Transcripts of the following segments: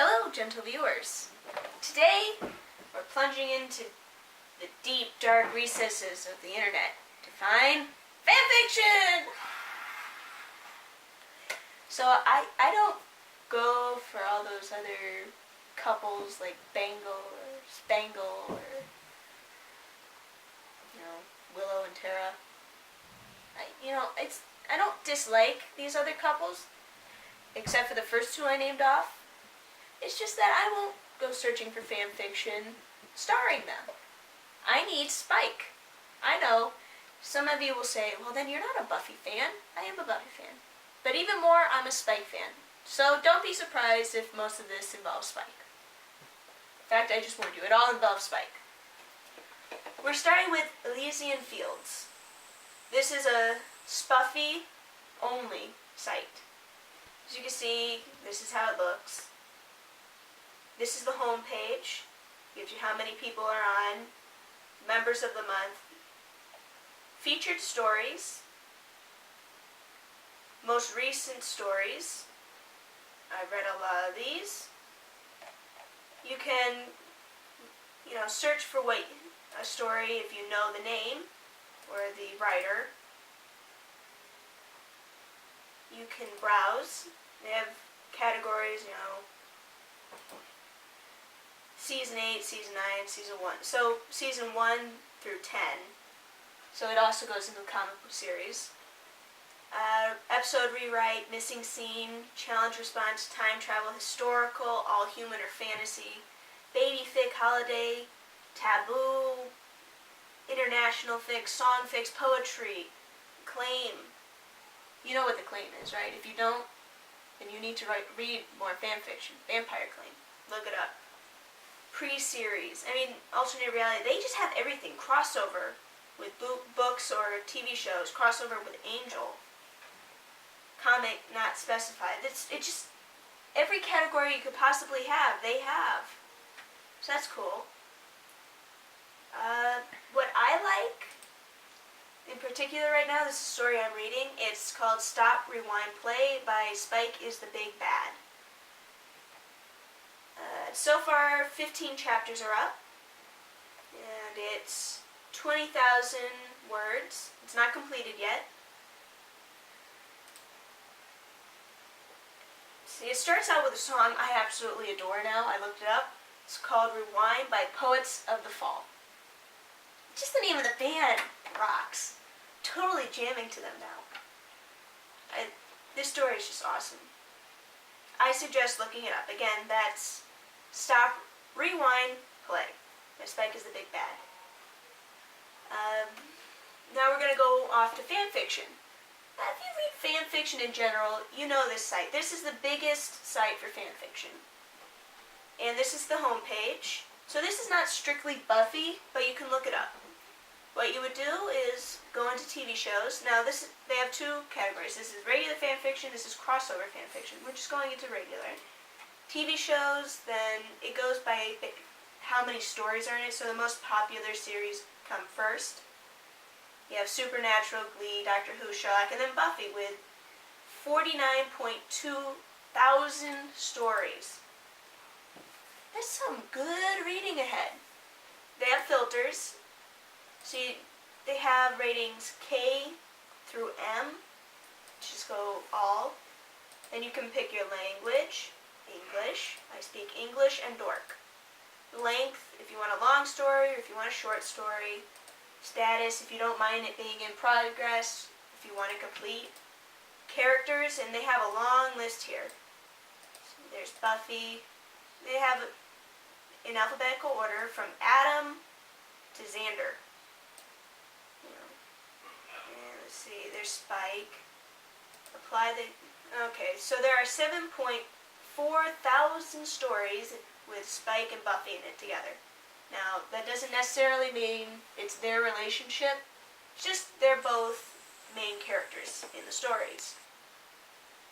Hello, gentle viewers. Today, we're plunging into the deep, dark recesses of the internet to find fanfiction! So I don't go for all those other couples like Bangle or Spangle or, Willow and Tara. I don't dislike these other couples, except for the first two I named off. It's just that I won't go searching for fan fiction starring them. I need Spike. I know some of you will say, well, then you're not a Buffy fan. I am a Buffy fan. But even more, I'm a Spike fan. So don't be surprised if most of this involves Spike. In fact, I just warned you, it all involves Spike. We're starting with Elysian Fields. This is a Spuffy-only site. As you can see, this is how it looks. This is the home page. Gives you how many people are on, members of the month, featured stories, most recent stories. I've read a lot of these. You can, search for a story if you know the name or the writer. You can browse. They have categories, Season 8, Season 9, Season 1. So, Season 1 through 10. So it also goes into the comic book series. Episode rewrite, missing scene, challenge response, time travel, historical, all human or fantasy, baby fic, holiday, taboo, international fic, song fics, poetry, claim. You know what the claim is, right? If you don't, then you need to read more fan fiction. Vampire claim. Look it up. Pre-series. Alternate reality. They just have everything. Crossover with books or TV shows. Crossover with Angel. Comic not specified. It's just every category you could possibly have, they have. So that's cool. What I like in particular right now, this is a story I'm reading. It's called Stop, Rewind, Play by Spike is the Big Bad. So far, 15 chapters are up, and it's 20,000 words. It's not completed yet. See, it starts out with a song I absolutely adore now. I looked it up. It's called Rewind by Poets of the Fall. Just the name of the band rocks. Totally jamming to them now. This story is just awesome. I suggest looking it up. Again, that's Stop, Rewind, Play. Spike is the Big Bad. Now we're going to go off to fan fiction. If you read fan fiction in general, you know this site. This is the biggest site for fan fiction. And this is the home page. So this is not strictly Buffy, but you can look it up. What you would do is go into TV shows. Now they have two categories. This is regular fan fiction, this is crossover fan fiction. We're just going into regular. TV shows, then it goes by how many stories are in it. So the most popular series come first. You have Supernatural, Glee, Doctor Who, Sherlock, and then Buffy with 49.2 thousand stories. That's some good reading ahead. They have filters. See, they have ratings K through M. Just go all. Then you can pick your language. English. I speak English and dork. Length, if you want a long story or if you want a short story. Status, if you don't mind it being in progress, if you want it complete. Characters, and they have a long list here. So there's Buffy. They have in alphabetical order from Adam to Xander. And let's see, there's Spike. Okay, so there are 7.4 thousand stories with Spike and Buffy in it together. Now, that doesn't necessarily mean it's their relationship, it's just they're both main characters in the stories.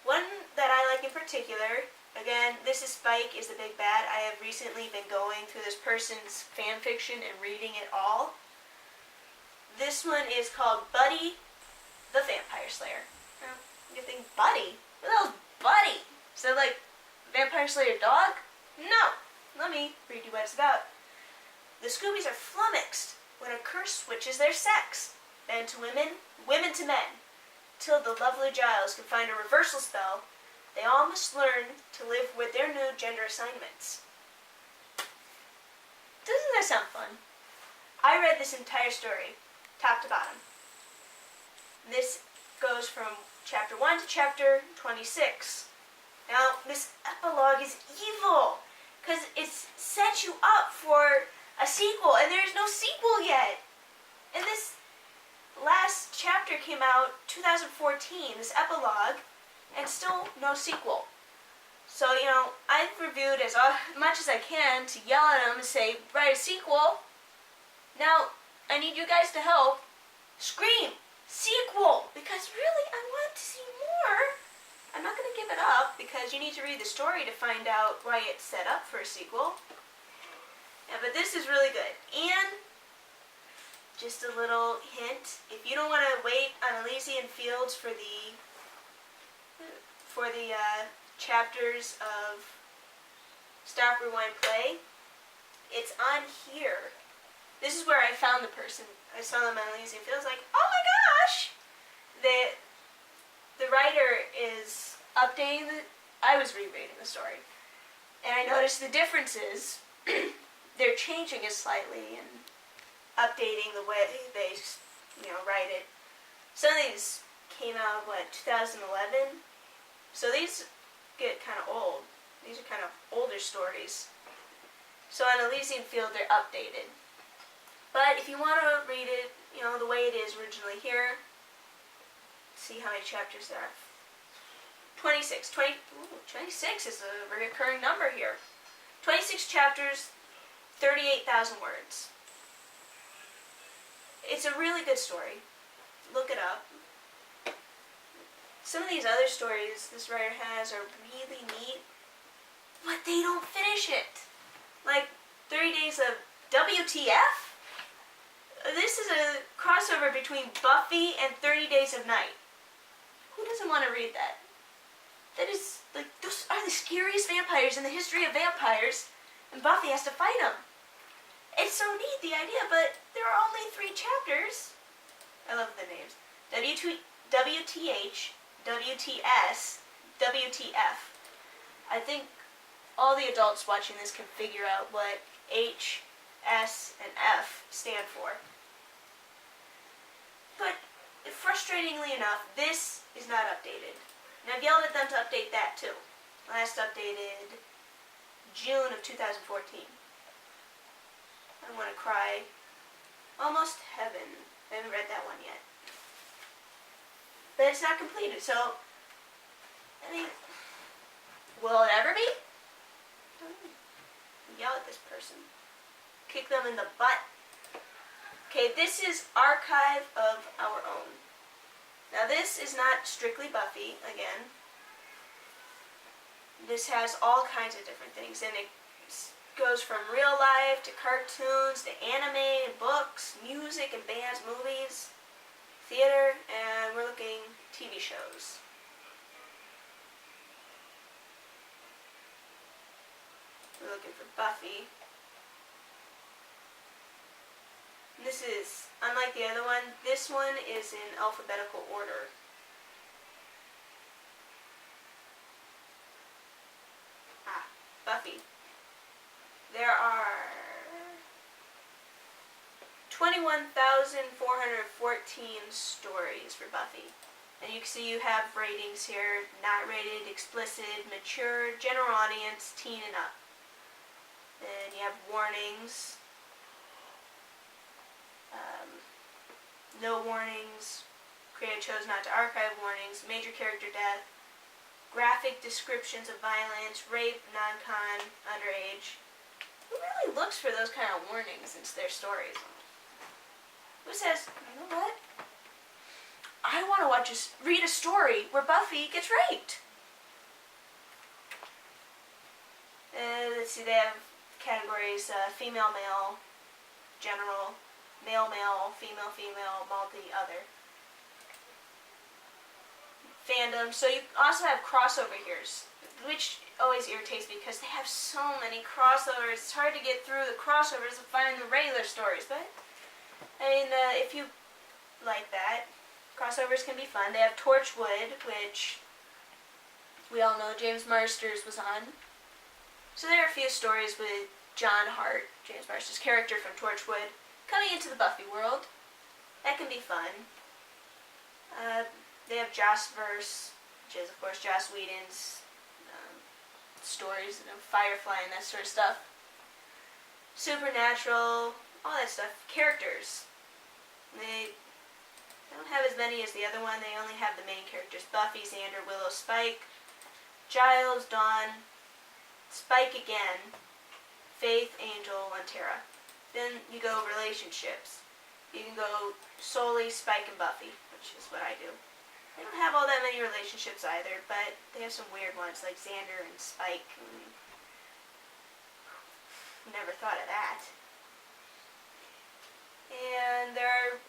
One that I like in particular, again, this is Spike is the Big Bad. I have recently been going through this person's fan fiction and reading it all. This one is called Buddy the Vampire Slayer. You think, Buddy? What the hell's Buddy? So, like, Vampire Slayer dog? No! Let me read you what it's about. The Scoobies are flummoxed when a curse switches their sex. Men to women, women to men. Till the lovely Giles can find a reversal spell, they all must learn to live with their new gender assignments. Doesn't that sound fun? I read this entire story, top to bottom. This goes from chapter 1 to chapter 26. Now, this epilogue is evil, because it sets you up for a sequel, and there's no sequel yet. And this last chapter came out 2014, this epilogue, and still no sequel. So, I've reviewed as much as I can to yell at them and say, write a sequel. Now, I need you guys to help. Scream! Sequel! Because really, I want to see more. I'm not going to give it up, because you need to read the story to find out why it's set up for a sequel. Yeah, but this is really good. And just a little hint, if you don't want to wait on Elysian Fields for the chapters of Stop, Rewind, Play, it's on here. This is where I found the person. I saw them on Elysian Fields, like, oh my gosh! The writer is updating I was rereading the story, and I noticed the differences. They're changing it slightly and updating the way they, write it. Some of these came out, 2011? So these get kind of old. These are kind of older stories. So on Elysian Field, they're updated. But if you want to read it, the way it is originally here, see how many chapters there are. 26 is a recurring number here. 26 chapters, 38,000 words. It's a really good story. Look it up. Some of these other stories this writer has are really neat, but they don't finish it. Like 30 Days of WTF? This is a crossover between Buffy and 30 Days of Night. Who doesn't want to read that? That is, those are the scariest vampires in the history of vampires, and Buffy has to fight them. It's so neat, the idea, but there are only 3 chapters. I love the names. WTH, WTS, WTF. I think all the adults watching this can figure out what H, S, and F stand for. But, frustratingly enough, this is not updated. And I've yelled at them to update that too. Last updated June of 2014. I want to cry. Almost Heaven. I haven't read that one yet. But it's not completed, so, will it ever be? I don't know. Yell at this person. Kick them in the butt. Okay, this is Archive of Our Own. Now this is not strictly Buffy, again. This has all kinds of different things, and it goes from real life to cartoons to anime, books, music and bands, movies, theater, and we're looking TV shows. We're looking for Buffy. This is, unlike the other one, this one is in alphabetical order. Buffy. There are 21,414 stories for Buffy. And you can see you have ratings here: not rated, explicit, mature, general audience, teen and up. Then you have warnings. No warnings. Creator chose not to archive warnings. Major character death. Graphic descriptions of violence, rape, non-con, underage. Who really looks for those kind of warnings in their stories? Who says, you know what? I want to read a story where Buffy gets raped. Let's see, they have categories: female, male, general, male, male, female, female, multi, other. fandom. So you also have crossover heroes, which always irritates me because they have so many crossovers. It's hard to get through the crossovers and find the regular stories, but I mean, if you like that, crossovers can be fun. They have Torchwood, which we all know James Marsters was on. So there are a few stories with John Hart, James Marsters' character from Torchwood, coming into the Buffy world. That can be fun. They have Jossverse, which is, of course, Joss Whedon's stories, Firefly and that sort of stuff. Supernatural, all that stuff. Characters. They don't have as many as the other one. They only have the main characters. Buffy, Xander, Willow, Spike, Giles, Dawn, Spike again, Faith, Angel, and Tara. Then you go relationships. You can go solely Spike and Buffy, which is what I do. They don't have all that many relationships either, but they have some weird ones like Xander and Spike. Never thought of that. And there are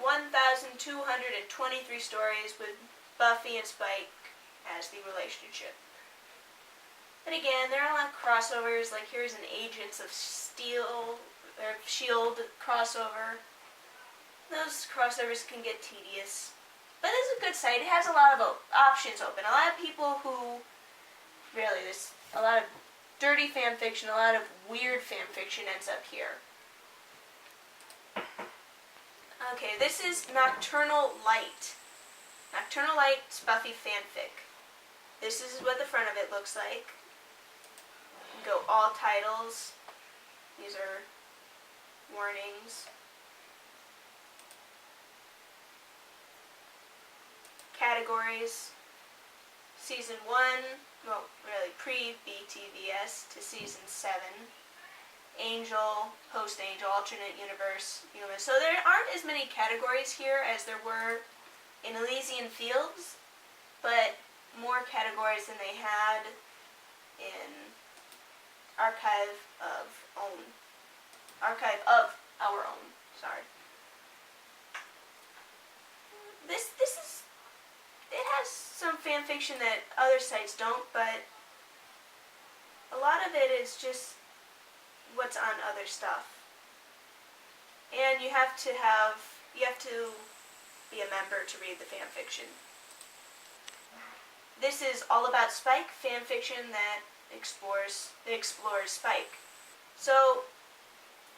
1,223 stories with Buffy and Spike as the relationship. And again, there are a lot of crossovers, like here's an Agents of Steel, or S.H.I.E.L.D. crossover. Those crossovers can get tedious. But it's a good site. It has a lot of options open. A lot of people who, really, there's a lot of dirty fan fiction, a lot of weird fan fiction ends up here. Okay, this is Nocturnal Light. Nocturnal Light's Buffy fanfic. This is what the front of it looks like. You can go all titles. These are warnings. Categories. Season 1, well, really pre-BTVS to Season 7. Angel, Post-Angel, Alternate Universe, Human. So there aren't as many categories here as there were in Elysian Fields, but more categories than they had in Archive of Our Own. Sorry. It has some fan fiction that other sites don't, but a lot of it is just what's on other stuff. And you have to be a member to read the fan fiction. This is All About Spike, fan fiction that explores Spike. So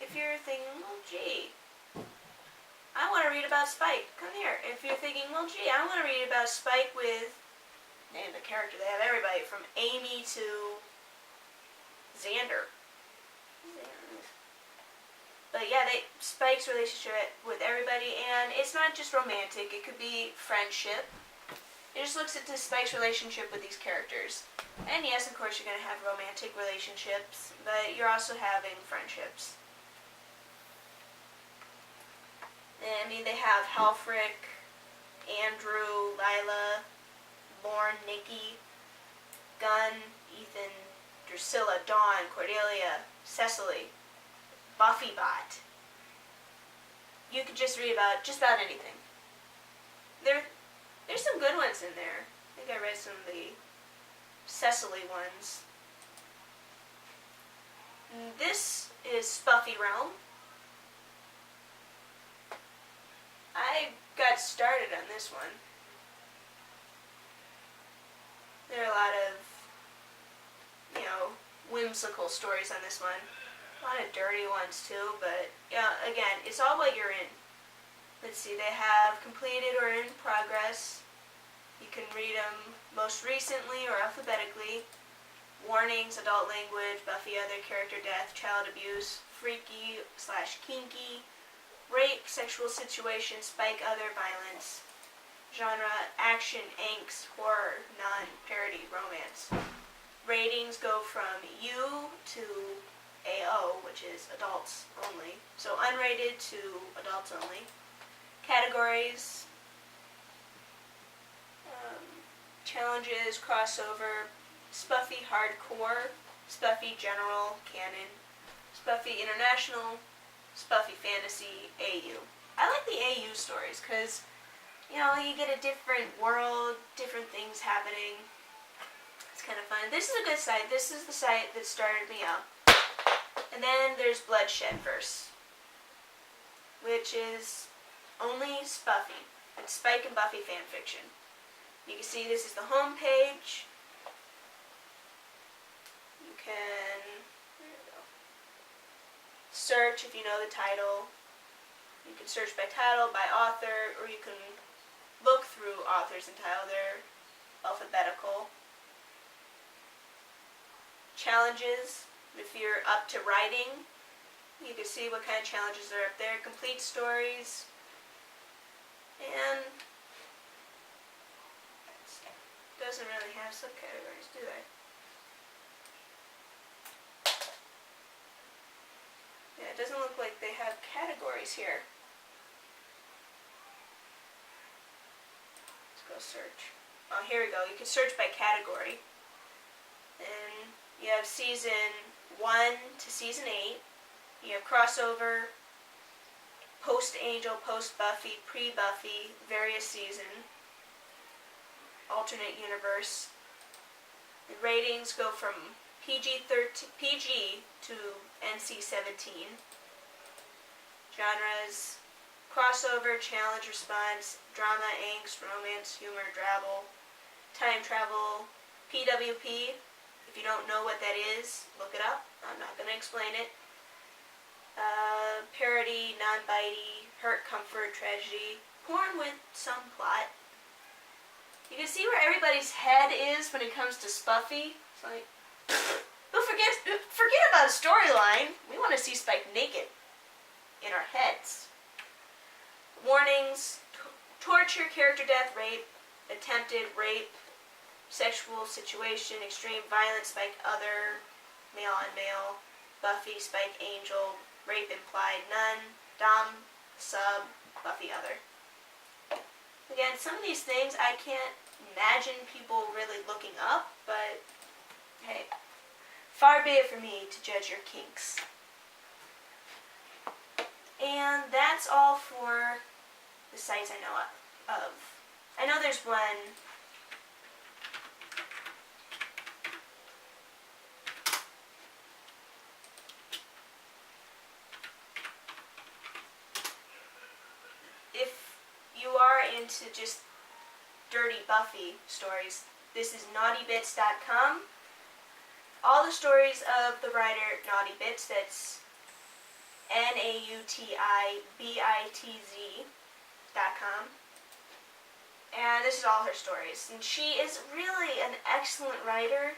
if you're thinking, well, gee, I want to read about Spike, come here. If you're thinking, well, gee, I want to read about Spike with, name the character, they have everybody from Amy to Xander. But yeah, Spike's relationship with everybody, and it's not just romantic, it could be friendship. It just looks into Spike's relationship with these characters. And yes, of course, you're going to have romantic relationships, but you're also having friendships. I mean, they have Halfrick, Andrew, Lila, Lorne, Nikki, Gunn, Ethan, Drusilla, Dawn, Cordelia, Cecily, Buffy Bot. You could just read about just about anything. There's some good ones in there. I think I read some of the Cecily ones. This is Buffy Realm. I got started on this one. There are a lot of, whimsical stories on this one. A lot of dirty ones too, but yeah, again, it's all what you're in. Let's see, they have completed or in progress. You can read them most recently or alphabetically. Warnings, adult language, Buffy other character death, child abuse, freaky/kinky, rape, sexual situation, Spike other violence. Genre, action, angst, horror, none, parody, romance. Ratings go from U to AO, which is adults only. So unrated to adults only. Categories, challenges, crossover, Spuffy Hardcore, Spuffy General, Canon, Spuffy International, Spuffy Fantasy, AU. I like the AU stories because you know, you get a different world, different things happening. It's kind of fun. This is a good site. This is the site that started me out. And then there's Bloodshed Verse, which is only Buffy. It's Spike and Buffy Fanfiction. You can see this is the home page. You can search if you know the title. You can search by title, by author, or you can look through authors and title. They're alphabetical. Challenges. If you're up to writing, you can see what kind of challenges are up there. Complete stories. And it doesn't really have subcategories, do they? Yeah, it doesn't look like they have categories here. Let's go search. Oh, here we go. You can search by category. And you have season 1 to season 8. You have crossover, post-Angel, post-Buffy, pre-Buffy, various season, alternate universe. The ratings go from PG to NC-17. Genres: crossover, challenge, response, drama, angst, romance, humor, drabble, time travel, PWP. If you don't know what that is, look it up. I'm not going to explain it. Parody, non-bitey, hurt, comfort, tragedy, porn with some plot. You can see where everybody's head is when it comes to Buffy. It's like, who forget about a storyline. We want to see Spike naked in our heads. Warnings: torture, character death, rape, attempted rape, sexual situation, extreme violence, Spike other, male on male, Buffy, Spike Angel, rape implied, none, dom, sub, Buffy other. Again, some of these things I can't imagine people really looking up, but hey, far be it for me to judge your kinks. And that's all for the sites I know of. I know there's one. If you are into just dirty Buffy stories, this is naughtybits.com. All the stories of the writer Naughty Bits, that's nautibitz.com. And this is all her stories. And she is really an excellent writer,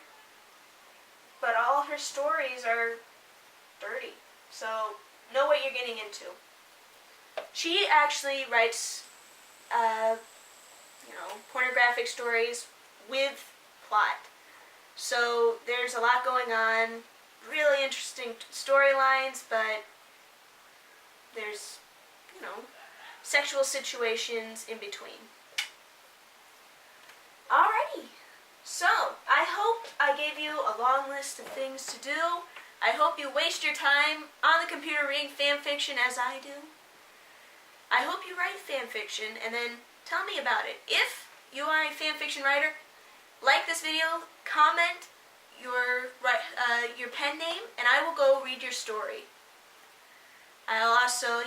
but all her stories are dirty. So know what you're getting into. She actually writes, pornographic stories with plot. So there's a lot going on, really interesting storylines, but there's, sexual situations in between. Alrighty, so I hope I gave you a long list of things to do. I hope you waste your time on the computer reading fan fiction as I do. I hope you write fan fiction and then tell me about it. If you are a fan fiction writer, like this video, comment your pen name, and I will go read your story. I'll also,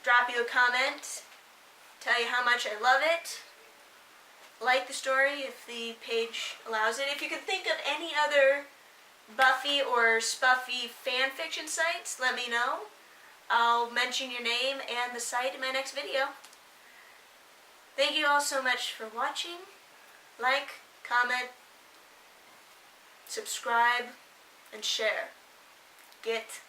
drop you a comment, tell you how much I love it, like the story if the page allows it. If you can think of any other Buffy or Spuffy fan fiction sites, let me know. I'll mention your name and the site in my next video. Thank you all so much for watching. Like, comment, subscribe, and share. Get